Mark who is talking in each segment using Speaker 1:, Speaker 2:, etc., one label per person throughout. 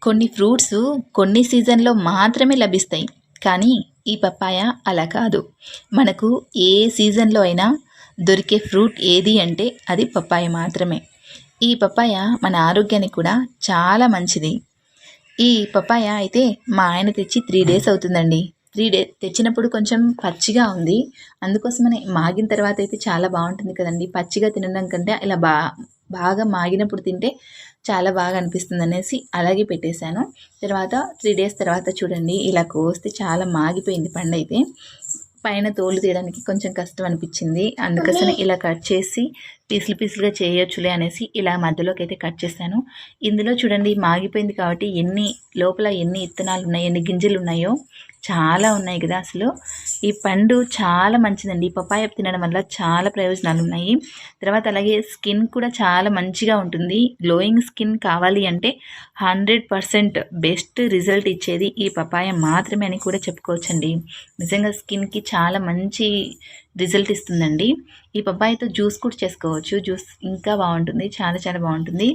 Speaker 1: కొన్ని ఫ్రూట్స్ కొన్ని సీజన్లో మాత్రమే లభిస్తాయి. కానీ ఈ పప్పాయ అలా కాదు. మనకు ఏ సీజన్లో అయినా దొరికే ఫ్రూట్ ఏది అంటే అది పప్పాయ మాత్రమే. ఈ పప్పాయ మన ఆరోగ్యానికి కూడా చాలా మంచిది. ఈ పప్పాయ అయితే మా ఆయన తెచ్చి 3 డేస్ అవుతుందండి. 3 తెచ్చినప్పుడు కొంచెం పచ్చిగా ఉంది. అందుకోసమని మాగిన తర్వాత అయితే చాలా బాగుంటుంది కదండి. పచ్చిగా తినడం కంటే ఇలా బాగా మాగినప్పుడు తింటే చాలా బాగా అనిపిస్తుంది అనేసి అలాగే పెట్టేశాను. తర్వాత 3 డేస్ తర్వాత చూడండి ఇలా కోస్తే చాలా మాగిపోయింది పండైతే. పైన తోలు తీయడానికి కొంచెం కష్టం అనిపించింది. అందుకోసమే ఇలా కట్ చేసి పీసులు పీసులుగా చేయొచ్చులే అనేసి ఇలా మధ్యలోకి అయితే కట్ చేశాను. ఇందులో చూడండి మాగిపోయింది కాబట్టి లోపల ఎన్ని ఇత్తనాలు ఉన్నాయి, ఎన్ని గింజలు ఉన్నాయో చాలా ఉన్నాయి కదా. అసలు ఈ పండు చాలా మంచిదండి. ఈ పపాయ తినడం వల్ల చాలా ప్రయోజనాలు ఉన్నాయి. తర్వాత అలాగే స్కిన్ కూడా చాలా మంచిగా ఉంటుంది. గ్లోయింగ్ స్కిన్ కావాలి అంటే 100% బెస్ట్ రిజల్ట్ ఇచ్చేది ఈ పపాయ మాత్రమే అని కూడా చెప్పుకోవచ్చండి. నిజంగా స్కిన్కి చాలా మంచి రిజల్ట్ ఇస్తుందండి. ఈ పపాయతో జ్యూస్ కూడా చేసుకోవచ్చు. జ్యూస్ ఇంకా బాగుంటుంది, చాలా చాలా బాగుంటుంది.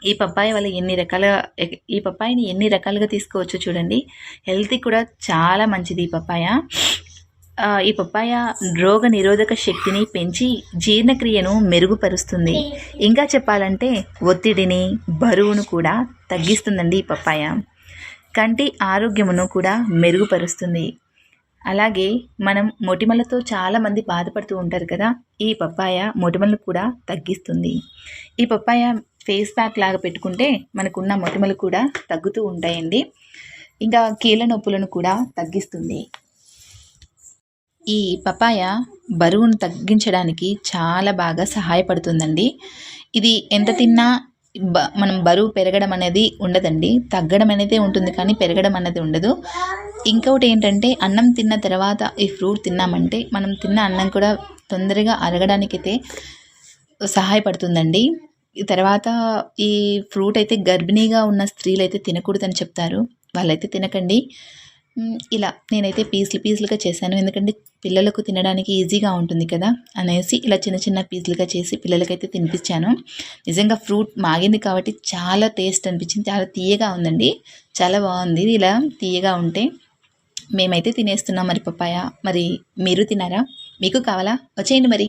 Speaker 1: ఈ పప్పాయ వల్ల ఈ పప్పాయని ఎన్ని రకాలుగా తీసుకోవచ్చో చూడండి. హెల్త్కి కూడా చాలా మంచిది ఈ పప్పాయ. ఈ పప్పాయ రోగ నిరోధక శక్తిని పెంచి జీర్ణక్రియను మెరుగుపరుస్తుంది. ఇంకా చెప్పాలంటే ఒత్తిడిని, బరువును కూడా తగ్గిస్తుందండి ఈ పప్పాయ. కంటి ఆరోగ్యమును కూడా మెరుగుపరుస్తుంది. అలాగే మనం మొటిమలతో చాలామంది బాధపడుతూ ఉంటారు కదా. ఈ పప్పాయ మొటిమలను కూడా తగ్గిస్తుంది. ఈ పప్పాయ ఫేస్ ప్యాక్ లాగా పెట్టుకుంటే మనకున్న మొటిమలు కూడా తగ్గుతూ ఉంటాయండి. ఇంకా కీళ్ళ నొప్పులను కూడా తగ్గిస్తుంది. ఈ పపాయ బరువును తగ్గించడానికి చాలా బాగా సహాయపడుతుందండి. ఇది ఎంత తిన్నా మనం బరువు పెరగడం అనేది ఉండదండి. తగ్గడం అనేది ఉంటుంది కానీ పెరగడం అనేది ఉండదు. ఇంకొకటి ఏంటంటే అన్నం తిన్న తర్వాత ఈ ఫ్రూట్ తిన్నామంటే మనం తిన్న అన్నం కూడా తొందరగా అరగడానికైతే సహాయపడుతుందండి. తర్వాత ఈ ఫ్రూట్ అయితే గర్భిణీగా ఉన్న స్త్రీలు అయితే తినకూడదని చెప్తారు. వాళ్ళైతే తినకండి. ఇలా నేనైతే పీసులుగా చేశాను. ఎందుకంటే పిల్లలకు తినడానికి ఈజీగా ఉంటుంది కదా అనేసి ఇలా చిన్న చిన్న పీసులుగా చేసి పిల్లలకైతే తినిపించాను. నిజంగా ఫ్రూట్ మాగింది కాబట్టి చాలా టేస్ట్ అనిపించింది. చాలా తీయగా ఉందండి. చాలా బాగుంది ఇలా తీయగా ఉంటే. మేమైతే తినేస్తున్నాం మరి పప్పాయ. మరి మీరు తినారా? మీకు కావాలా? వచ్చేయండి మరి.